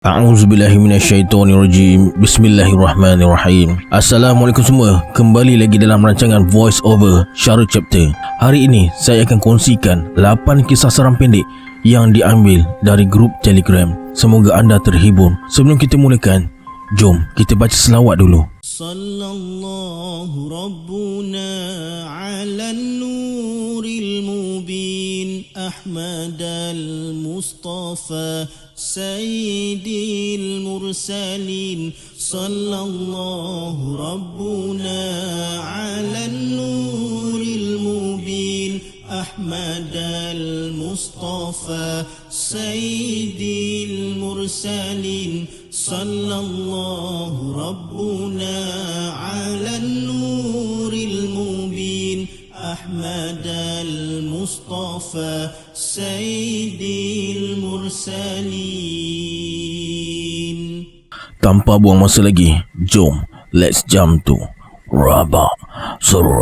A'udzubillahi minasyaitonirrajim. Bismillahirrahmanirrahim. Assalamualaikum semua. Kembali lagi dalam rancangan Voice Over Syara Chapter. Hari ini saya akan kongsikan 8 kisah seram pendek yang diambil dari grup Telegram. Semoga anda terhibur. Sebelum kita mulakan, jom kita baca selawat dulu. Sallallahu rabbuna ala nuril mubin Ahmad al-Mustafa Sayyidil Mursalin. Sallallahu rabbuna ala nuril mubin Ahmad al-Mustafa Sayyidil Mursalin. Sallallahu rabbuna ala nuril mubin Ahmad al-Mustafa Sayyidil Mursalin. Tanpa buang masa lagi, jom let's jump to Rabak Seram.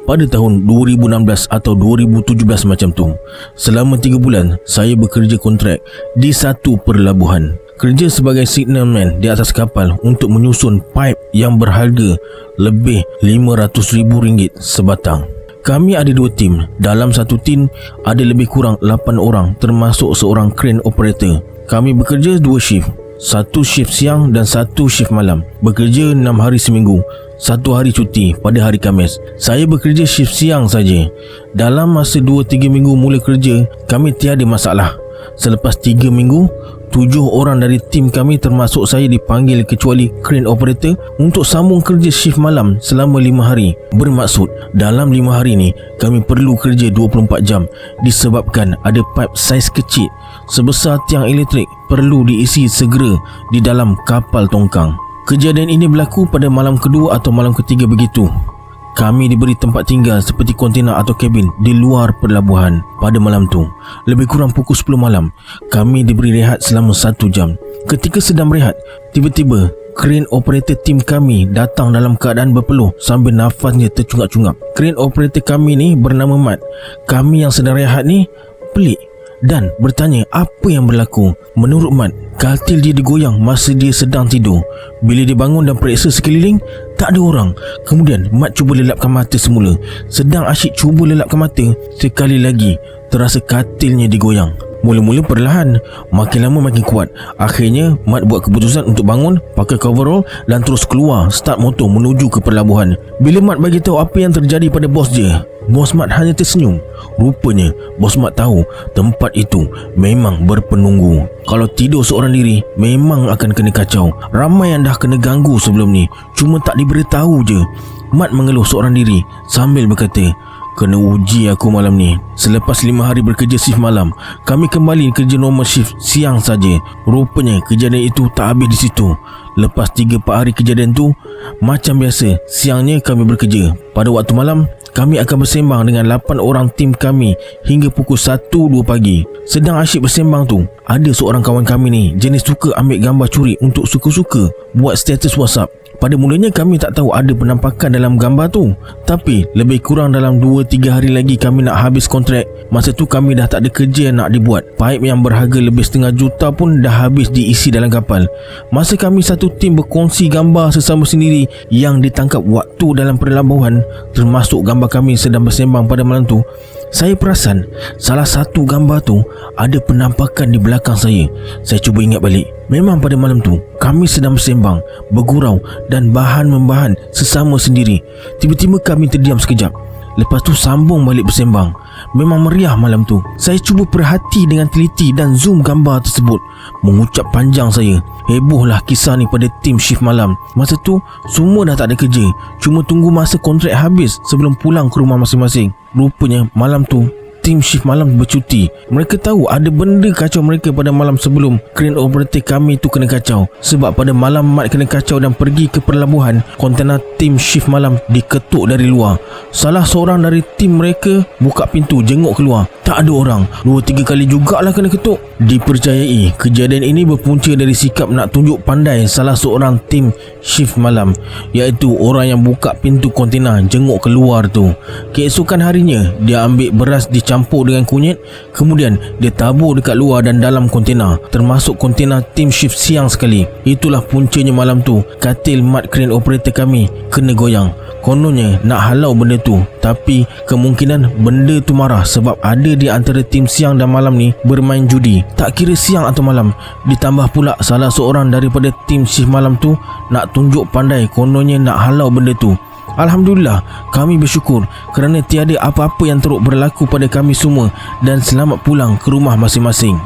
Pada tahun 2016 atau 2017 macam tu, selama 3 bulan saya bekerja kontrak di satu perlabuhan. Kerja sebagai signalman di atas kapal untuk menyusun pipe yang berharga lebih RM500,000 sebatang. Kami ada 2 tim. Dalam satu tim ada lebih kurang 8 orang termasuk seorang crane operator. Kami bekerja 2 shift. 1 shift siang dan 1 shift malam. Bekerja 6 hari seminggu. 1 hari cuti pada hari Khamis. Saya bekerja shift siang saja. Dalam masa 2-3 minggu mula kerja, kami tiada masalah. Selepas 3 minggu, 7 orang dari tim kami termasuk saya dipanggil kecuali crane operator untuk sambung kerja shift malam selama 5 hari. Bermaksud dalam 5 hari ni kami perlu kerja 24 jam disebabkan ada pipe saiz kecil sebesar tiang elektrik perlu diisi segera di dalam kapal tongkang. Kejadian ini berlaku pada malam kedua atau malam ketiga begitu. Kami diberi tempat tinggal seperti kontena atau kabin di luar pelabuhan. Pada malam tu, lebih kurang pukul 10 malam, kami diberi rehat selama 1 jam. Ketika sedang berehat, tiba-tiba crane operator tim kami datang dalam keadaan berpeluh sambil nafasnya tercungap-cungap. Crane operator kami ni bernama Mat. Kami yang sedang rehat ni pelik dan bertanya apa yang berlaku. Menurut Mat, katil dia digoyang masa dia sedang tidur. Bila dia bangun dan periksa sekeliling, tak ada orang. Kemudian Mat cuba lelapkan mata semula. Sedang asyik cuba lelapkan mata, sekali lagi terasa katilnya digoyang. Mula-mula perlahan, makin lama makin kuat. Akhirnya Mat buat keputusan untuk bangun, pakai coverall dan terus keluar start motor menuju ke pelabuhan. Bila Mat bagi tahu apa yang terjadi pada bos dia, bos Mat hanya tersenyum. Rupanya bos Mat tahu tempat itu memang berpenunggu. Kalau tidur seorang diri memang akan kena kacau. Ramai yang dah kena ganggu sebelum ni, cuma tak diberitahu je. Mat mengeluh seorang diri sambil berkata, kena uji aku malam ni. Selepas 5 hari bekerja shift malam, kami kembali kerja normal shift siang saja. Rupanya kejadian itu tak habis di situ. Lepas 3-4 hari kejadian tu, macam biasa, siangnya kami bekerja. Pada waktu malam, kami akan bersembang dengan 8 orang tim kami hingga pukul 1-2 pagi. Sedang asyik bersembang tu, ada seorang kawan kami ni jenis suka ambil gambar curi untuk suka-suka buat status WhatsApp. Pada mulanya kami tak tahu ada penampakan dalam gambar tu, tapi lebih kurang dalam 2-3 hari lagi kami nak habis kontrak. Masa tu kami dah tak ada kerja yang nak dibuat. Pipe yang berharga lebih setengah juta pun dah habis diisi dalam kapal. Masa kami satu tim berkongsi gambar sesama sendiri yang ditangkap waktu dalam pelabuhan, termasuk gambar kami sedang bersembang pada malam tu, saya perasan salah satu gambar tu ada penampakan di belakang saya. Saya cuba ingat balik. Memang pada malam tu kami sedang bersembang, bergurau dan bahan-membahan sesama sendiri. Tiba-tiba kami terdiam sekejap. Lepas tu sambung balik bersembang. Memang meriah malam tu. Saya cuba perhati dengan teliti dan zoom gambar tersebut. Mengucap panjang saya. Hebohlah kisah ni pada tim shift malam. Masa tu semua dah tak ada kerja, cuma tunggu masa kontrak habis sebelum pulang ke rumah masing-masing. Rupanya malam tu tim shift malam bercuti. Mereka tahu ada benda kacau mereka pada malam sebelum crane operator kami tu kena kacau. Sebab pada malam Mat kena kacau dan pergi ke pelabuhan, kontena tim shift malam diketuk dari luar. Salah seorang dari tim mereka buka pintu, jenguk keluar. Tak ada orang. 2-3 kali jugalah kena ketuk. Dipercayai kejadian ini berpunca dari sikap nak tunjuk pandai salah seorang tim shift malam, iaitu orang yang buka pintu kontena jenguk keluar tu. Keesokan harinya dia ambil beras dicampur dengan kunyit, kemudian dia tabur dekat luar dan dalam kontena, termasuk kontena tim shift siang sekali. Itulah puncanya malam tu katil mat crane operator kami kena goyang. Kononnya nak halau benda tu, tapi kemungkinan benda tu marah sebab ada di antara tim siang dan malam ni bermain judi. Tak kira siang atau malam. Ditambah pula salah seorang daripada tim shift malam tu nak tunjuk pandai, kononnya nak halau benda tu. Alhamdulillah, kami bersyukur kerana tiada apa-apa yang teruk berlaku pada kami semua dan selamat pulang ke rumah masing-masing.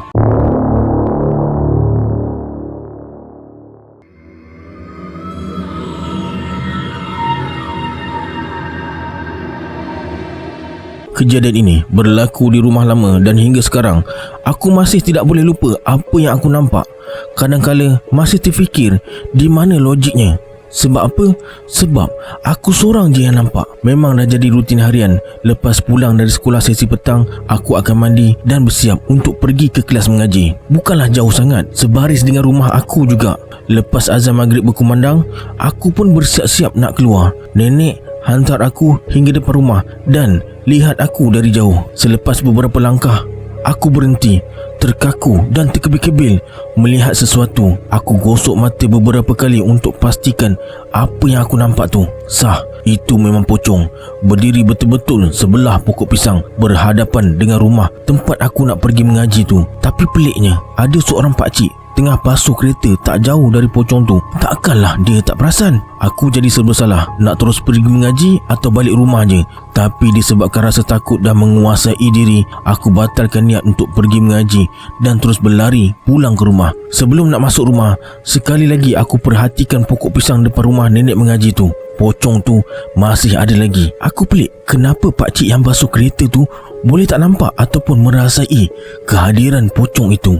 Kejadian ini berlaku di rumah lama dan hingga sekarang aku masih tidak boleh lupa apa yang aku nampak. Kadang-kala masih terfikir di mana logiknya. Sebab apa? Sebab aku seorang je yang nampak. Memang dah jadi rutin harian. Lepas pulang dari sekolah sesi petang, aku akan mandi dan bersiap untuk pergi ke kelas mengaji. Bukanlah jauh sangat, sebaris dengan rumah aku juga. Lepas azan maghrib berkumandang, aku pun bersiap-siap nak keluar. Nenek hantar aku hingga depan rumah dan lihat aku dari jauh. Selepas beberapa langkah, aku berhenti, terkaku dan terkebil-kebil melihat sesuatu. Aku gosok mata beberapa kali untuk pastikan apa yang aku nampak tu. Sah, itu memang pocong berdiri betul-betul sebelah pokok pisang berhadapan dengan rumah tempat aku nak pergi mengaji tu. Tapi peliknya, ada seorang pakcik tengah basuh kereta tak jauh dari pocong tu. Takkanlah dia tak perasan. Aku jadi serba salah nak terus pergi mengaji atau balik rumah je. Tapi disebabkan rasa takut dah menguasai diri, aku batalkan niat untuk pergi mengaji dan terus berlari pulang ke rumah. Sebelum nak masuk rumah, sekali lagi aku perhatikan pokok pisang depan rumah nenek mengaji tu. Pocong tu masih ada lagi. Aku pelik, kenapa pakcik yang basuh kereta tu boleh tak nampak ataupun merasai kehadiran pocong itu.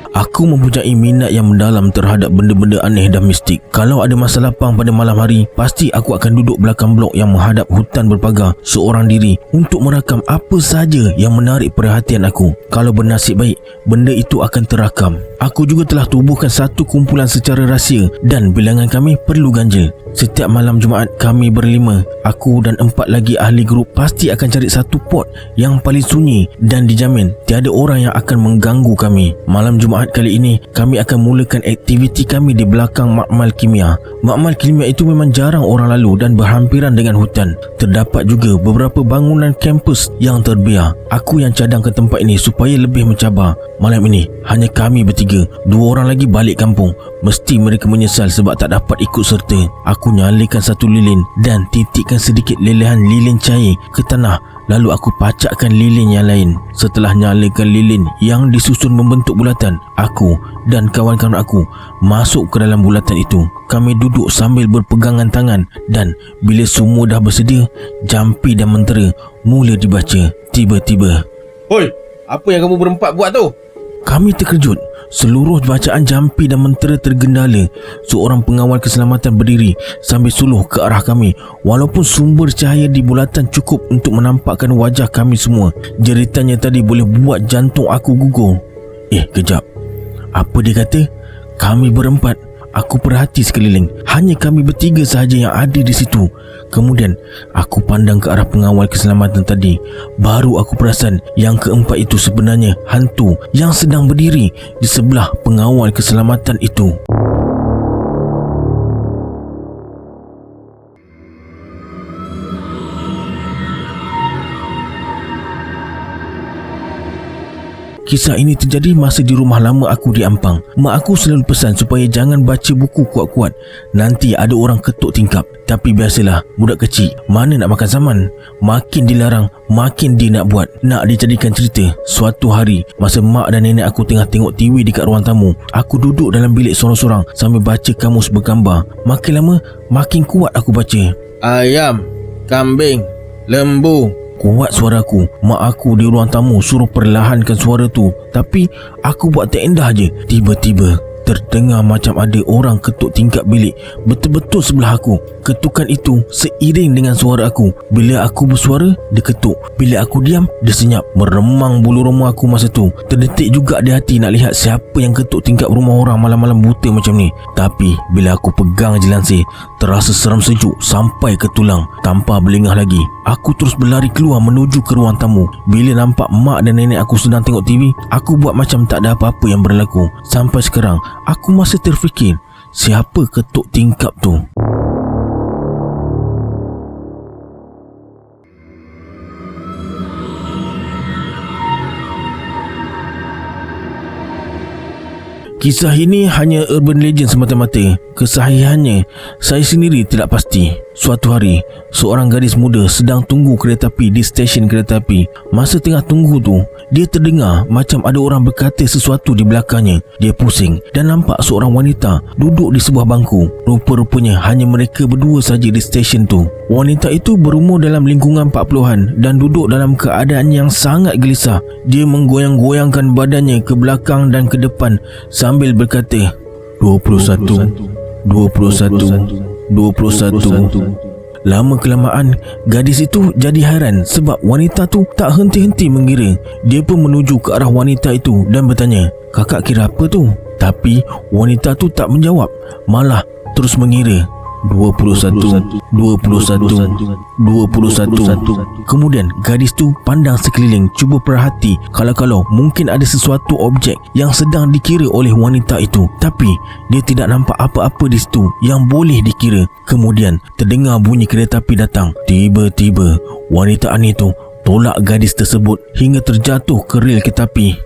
Aku mempunyai minat yang mendalam terhadap benda-benda aneh dan mistik. Kalau ada masa lapang pada malam hari, pasti aku akan duduk belakang blok yang menghadap hutan berpagar seorang diri untuk merakam apa saja yang menarik perhatian aku. Kalau bernasib baik, benda itu akan terakam. Aku juga telah tubuhkan satu kumpulan secara rahsia dan bilangan kami perlu ganjil. Setiap malam Jumaat kami berlima, aku dan 4 lagi ahli grup pasti akan cari satu pot yang paling sunyi dan dijamin tiada orang yang akan mengganggu kami. Malam Jumaat kali ini kami akan mulakan aktiviti kami di belakang makmal kimia. Makmal kimia itu memang jarang orang lalu dan berhampiran dengan hutan. Terdapat juga beberapa bangunan kampus yang terbiar. Aku yang cadang ke tempat ini supaya lebih mencabar. Malam ini hanya kami bertiga. 2 orang lagi balik kampung. Mesti mereka menyesal sebab tak dapat ikut serta. Aku nyalakan satu lilin dan titikkan sedikit lelehan lilin cair ke tanah. Lalu aku pacakkan lilin yang lain. Setelah nyalakan lilin yang disusun membentuk bulatan, aku dan kawan-kawan aku masuk ke dalam bulatan itu. Kami duduk sambil berpegangan tangan dan bila semua dah bersedia, jampi dan mentera mula dibaca. Tiba-tiba, "Hoi, apa yang kamu berempat buat tu?" kami terkejut. Seluruh bacaan jampi dan mentera tergendala. Seorang pengawal keselamatan berdiri sambil suluh ke arah kami. Walaupun sumber cahaya di bulatan cukup untuk menampakkan wajah kami semua, jeritannya tadi boleh buat jantung aku gugur. Kejap. Apa dia kata? Kami berempat. Aku perhati sekeliling. Hanya kami bertiga sahaja yang ada di situ. Kemudian aku pandang ke arah pengawal keselamatan tadi. Baru aku perasan yang keempat itu sebenarnya hantu yang sedang berdiri di sebelah pengawal keselamatan itu. Kisah ini terjadi masa di rumah lama aku di Ampang. Mak aku selalu pesan supaya jangan baca buku kuat-kuat, nanti ada orang ketuk tingkap. Tapi biasalah, budak kecil mana nak makan zaman. Makin dilarang, makin dia nak buat. Nak dijadikan cerita, suatu hari masa mak dan nenek aku tengah tengok TV dekat ruang tamu, aku duduk dalam bilik sorang-sorang sambil baca kamus bergambar. Makin lama, makin kuat aku baca. Ayam, kambing, lembu. Kuat suaraku. Mak aku di ruang tamu suruh perlahankan suara tu, tapi aku buat tak endah je. Tiba-tiba terdengar macam ada orang ketuk tingkap bilik betul-betul sebelah aku. Ketukan itu seiring dengan suara aku. Bila aku bersuara, dia ketuk. Bila aku diam, dia senyap. Meremang bulu roma aku masa tu. Terdetik juga di hati nak lihat siapa yang ketuk tingkap rumah orang malam-malam buta macam ni. Tapi bila aku pegang jelansir, terasa seram sejuk sampai ke tulang. Tanpa berlengah lagi, aku terus berlari keluar menuju ke ruang tamu. Bila nampak mak dan nenek aku sedang tengok TV, aku buat macam tak ada apa-apa yang berlaku. Sampai sekarang, aku masih terfikir siapa ketuk tingkap tu. Kisah ini hanya urban legend semata-mata. Kesahihannya, saya sendiri tidak pasti. Suatu hari, seorang gadis muda sedang tunggu kereta api di stesen kereta api. Masa tengah tunggu tu, dia terdengar macam ada orang berkata sesuatu di belakangnya. Dia pusing dan nampak seorang wanita duduk di sebuah bangku. Rupa-rupanya hanya mereka berdua saja di stesen tu. Wanita itu berumur dalam lingkungan 40-an dan duduk dalam keadaan yang sangat gelisah. Dia menggoyang-goyangkan badannya ke belakang dan ke depan sambil berkata, 21, 21, 21. Lama kelamaan, gadis itu jadi hairan sebab wanita tu tak henti-henti mengira. Dia pun menuju ke arah wanita itu dan bertanya, "Kakak kira apa tu?" Tapi wanita tu tak menjawab, malah terus mengira. 21, 21, 21. Kemudian gadis tu pandang sekeliling, cuba perhati kalau mungkin ada sesuatu objek yang sedang dikira oleh wanita itu. Tapi dia tidak nampak apa-apa di situ yang boleh dikira. Kemudian terdengar bunyi kereta api datang. Tiba-tiba wanita aneh itu tolak gadis tersebut hingga terjatuh ke rel kereta api.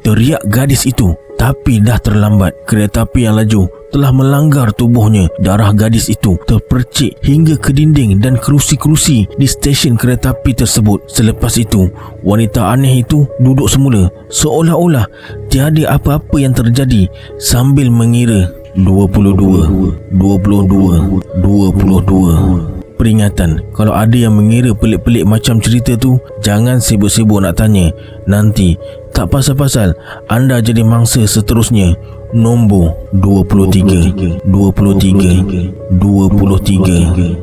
Teriak gadis itu, tapi dah terlambat. Kereta api yang laju telah melanggar tubuhnya. Darah gadis itu terpercik hingga ke dinding dan kerusi-kerusi di stesen kereta api tersebut. Selepas itu, wanita aneh itu duduk semula seolah-olah tiada apa-apa yang terjadi sambil mengira. 22, 22, 22. Peringatan, kalau ada yang mengira pelik-pelik macam cerita tu, jangan sibuk-sibuk nak tanya. Nanti tak pasal-pasal anda jadi mangsa seterusnya. Nombor 23, 23, 23.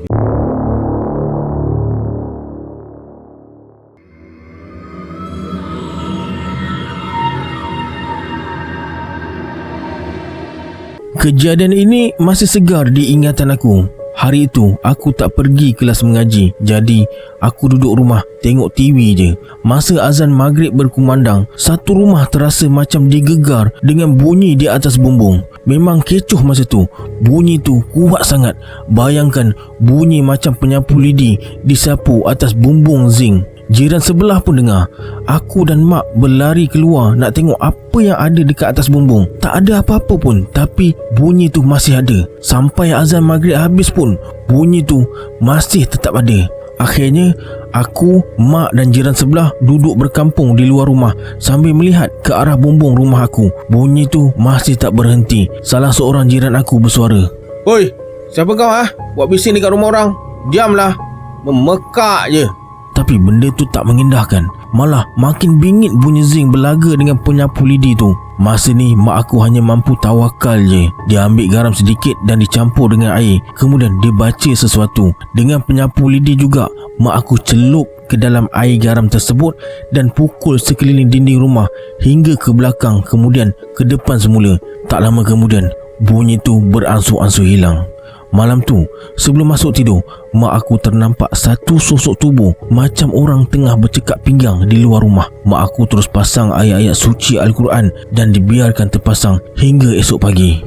Kejadian ini masih segar di ingatan aku. Hari itu aku tak pergi kelas mengaji, jadi aku duduk rumah tengok TV je. Masa azan maghrib berkumandang, satu rumah terasa macam digegar dengan bunyi di atas bumbung. Memang kecoh masa tu. Bunyi tu kuat sangat. Bayangkan bunyi macam penyapu lidi disapu atas bumbung zinc. Jiran sebelah pun dengar. Aku dan mak berlari keluar nak tengok apa yang ada dekat atas bumbung. Tak ada apa-apa pun, tapi bunyi tu masih ada. Sampai azan maghrib habis pun bunyi tu masih tetap ada. Akhirnya aku, mak dan jiran sebelah duduk berkampung di luar rumah sambil melihat ke arah bumbung rumah aku. Bunyi tu masih tak berhenti. Salah seorang jiran aku bersuara, "Oi, siapa kau buat bising dekat rumah orang? Diamlah, memekak je." Tapi benda tu tak mengindahkan. Malah makin bingit bunyi zinc berlaga dengan penyapu lidi tu. Masa ni mak aku hanya mampu tawakal je. Dia ambil garam sedikit dan dicampur dengan air. Kemudian dia baca sesuatu. Dengan penyapu lidi juga, mak aku celup ke dalam air garam tersebut dan pukul sekeliling dinding rumah hingga ke belakang, kemudian ke depan semula. Tak lama kemudian, bunyi tu beransur-ansur hilang. Malam tu, sebelum masuk tidur, mak aku ternampak satu sosok tubuh macam orang tengah bercekak pinggang di luar rumah. Mak aku terus pasang ayat-ayat suci Al-Quran dan dibiarkan terpasang hingga esok pagi.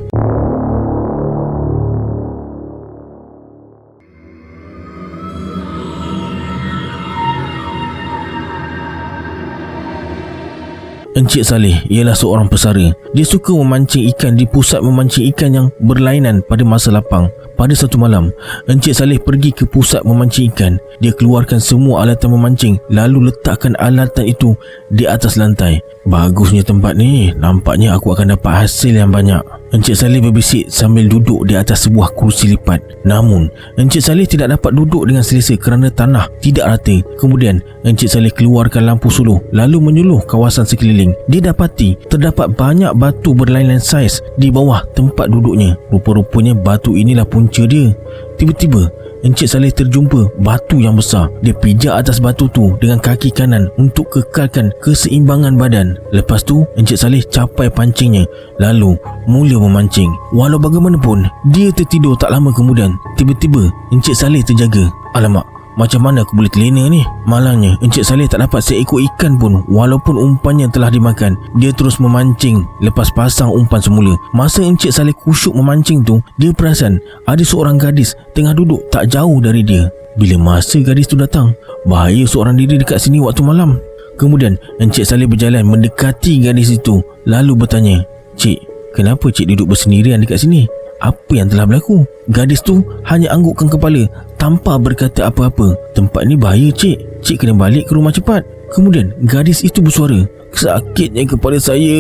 Encik Saleh ialah seorang pesara. Dia suka memancing ikan di pusat memancing ikan yang berlainan pada masa lapang. Pada satu malam, Encik Saleh pergi ke pusat memancing ikan. Dia keluarkan semua alatan memancing lalu letakkan alatan itu di atas lantai. "Bagusnya tempat ni, nampaknya aku akan dapat hasil yang banyak." Encik Saleh berbisik sambil duduk di atas sebuah kerusi lipat. Namun, Encik Saleh tidak dapat duduk dengan selesa kerana tanah tidak rata. Kemudian, Encik Saleh keluarkan lampu suluh lalu menyuluh kawasan sekeliling. Dia dapati terdapat banyak batu berlain-lain saiz di bawah tempat duduknya. Rupa-rupanya batu inilah punca dia. Tiba-tiba, Encik Saleh terjumpa batu yang besar. Dia pijak atas batu tu dengan kaki kanan untuk kekalkan keseimbangan badan. Lepas tu, Encik Saleh capai pancingnya lalu mula memancing. Walau bagaimanapun, dia tertidur tak lama kemudian. Tiba-tiba, Encik Saleh terjaga. Alamak, macam mana aku boleh terlena ni? Malangnya, Encik Saleh tak dapat seekor ikan pun walaupun umpannya telah dimakan. Dia terus memancing lepas pasang umpan semula. Masa Encik Saleh kusyuk memancing tu, dia perasan ada seorang gadis tengah duduk tak jauh dari dia. Bila masa gadis tu datang, bahaya seorang diri dekat sini waktu malam. Kemudian, Encik Saleh berjalan mendekati gadis itu lalu bertanya, "Cik, kenapa cik duduk bersendirian dekat sini? Apa yang telah berlaku?" Gadis tu hanya anggukkan kepala tanpa berkata apa-apa. "Tempat ni bahaya cik. Cik kena balik ke rumah cepat." Kemudian gadis itu bersuara, "Sakitnya kepala saya."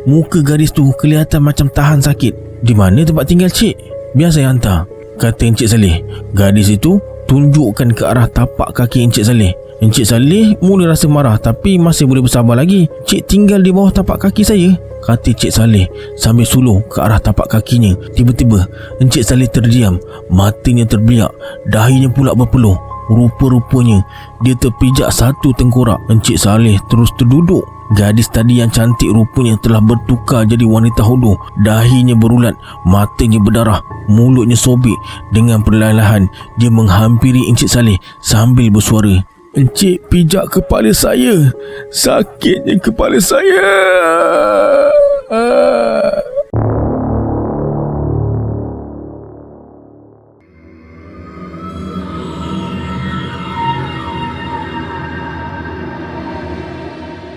Muka gadis tu kelihatan macam tahan sakit. "Di mana tempat tinggal cik? Biar saya hantar," kata Encik Saleh. Gadis itu tunjukkan ke arah tapak kaki Encik Saleh. Encik Saleh mula rasa marah tapi masih boleh bersabar lagi. "Cik tinggal di bawah tapak kaki saya," kata Encik Saleh sambil suluh ke arah tapak kakinya. Tiba-tiba Encik Saleh terdiam. Matanya terbiak, dahinya pula berpeluh. Rupa-rupanya dia terpijak satu tengkorak. Encik Saleh terus terduduk. Gadis tadi yang cantik rupanya telah bertukar jadi wanita hodoh. Dahinya berulat, matanya berdarah, mulutnya sobek. Dengan perlahan-lahan dia menghampiri Encik Saleh sambil bersuara, "Encik pijak kepala saya. Sakitnya kepala saya."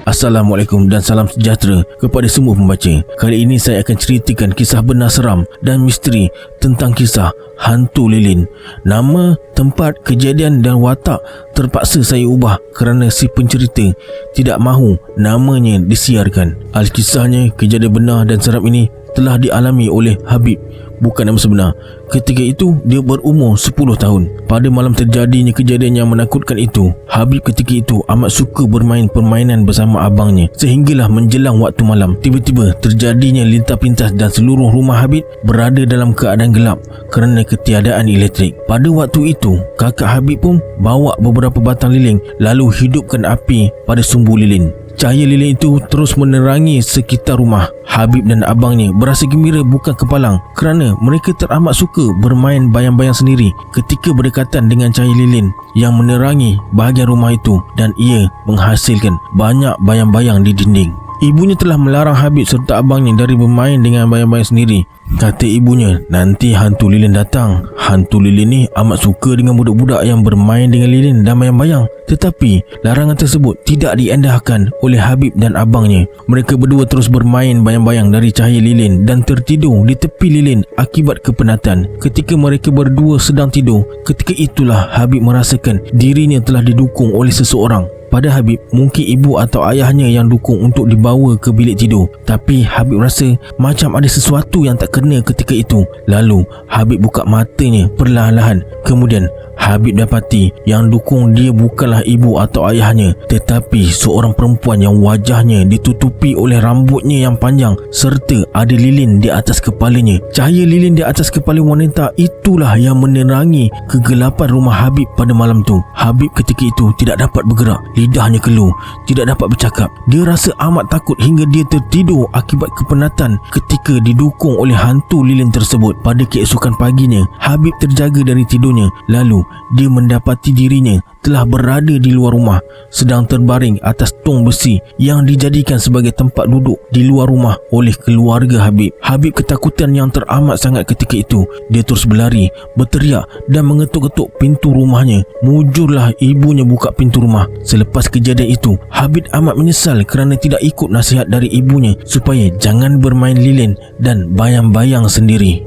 Assalamualaikum dan salam sejahtera kepada semua pembaca. Kali ini saya akan ceritakan kisah benar seram dan misteri tentang kisah hantu lilin. Nama, tempat, kejadian dan watak terpaksa saya ubah kerana si pencerita tidak mahu namanya disiarkan. Alkisahnya, kejadian benar dan seram ini telah dialami oleh Habib, bukan nama sebenar. Ketika itu dia berumur 10 tahun. Pada malam terjadinya kejadian yang menakutkan itu, Habib ketika itu amat suka bermain permainan bersama abangnya. Sehinggalah menjelang waktu malam, tiba-tiba terjadinya lintah-pintas dan seluruh rumah Habib berada dalam keadaan gelap kerana ketiadaan elektrik. Pada waktu itu, kakak Habib pun bawa beberapa batang lilin lalu hidupkan api pada sumbu lilin. Cahaya lilin itu terus menerangi sekitar rumah. Habib dan abangnya berasa gembira bukan kepalang kerana mereka teramat suka bermain bayang-bayang sendiri ketika berdekatan dengan cahaya lilin yang menerangi bahagian rumah itu, dan ia menghasilkan banyak bayang-bayang di dinding. Ibunya telah melarang Habib serta abangnya dari bermain dengan bayang-bayang sendiri. Kata ibunya, nanti hantu lilin datang. Hantu lilin ni amat suka dengan budak-budak yang bermain dengan lilin dan bayang-bayang. Tetapi larangan tersebut tidak diendahkan oleh Habib dan abangnya. Mereka berdua terus bermain bayang-bayang dari cahaya lilin dan tertidur di tepi lilin akibat kepenatan. Ketika mereka berdua sedang tidur, ketika itulah Habib merasakan dirinya telah didukung oleh seseorang. Pada Habib, mungkin ibu atau ayahnya yang dukung untuk dibawa ke bilik tidur. Tapi Habib rasa macam ada sesuatu yang tak kena ketika itu. Lalu Habib buka matanya perlahan-lahan. Kemudian Habib dapati yang dukung dia bukanlah ibu atau ayahnya, tetapi seorang perempuan yang wajahnya ditutupi oleh rambutnya yang panjang serta ada lilin di atas kepalanya. Cahaya lilin di atas kepala wanita itulah yang menerangi kegelapan rumah Habib pada malam tu. Habib ketika itu tidak dapat bergerak, lidahnya keluh, tidak dapat bercakap. Dia rasa amat takut hingga dia tertidur akibat kepenatan ketika didukung oleh hantu lilin tersebut. Pada keesokan paginya, Habib terjaga dari tidurnya. Lalu dia mendapati dirinya telah berada di luar rumah, sedang terbaring atas tong besi yang dijadikan sebagai tempat duduk di luar rumah oleh keluarga Habib. Habib ketakutan yang teramat sangat ketika itu. Dia terus berlari, berteriak dan mengetuk-ketuk pintu rumahnya. Mujurlah ibunya buka pintu rumah. Selepas kejadian itu, Habib amat menyesal kerana tidak ikut nasihat dari ibunya supaya jangan bermain lilin dan bayang-bayang sendiri.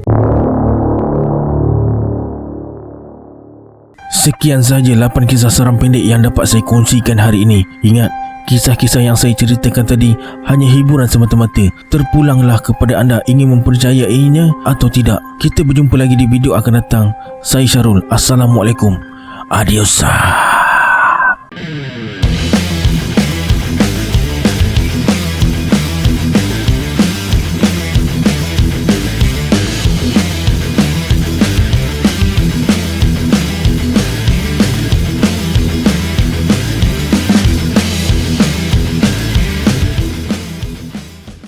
Sekian sahaja 8 kisah seram pendek yang dapat saya kongsikan hari ini. Ingat, Kisah-kisah yang saya ceritakan tadi hanya hiburan semata-mata. Terpulanglah kepada anda ingin mempercayainya atau tidak. Kita berjumpa lagi di video akan datang. Saya Syarul. Assalamualaikum. Adios.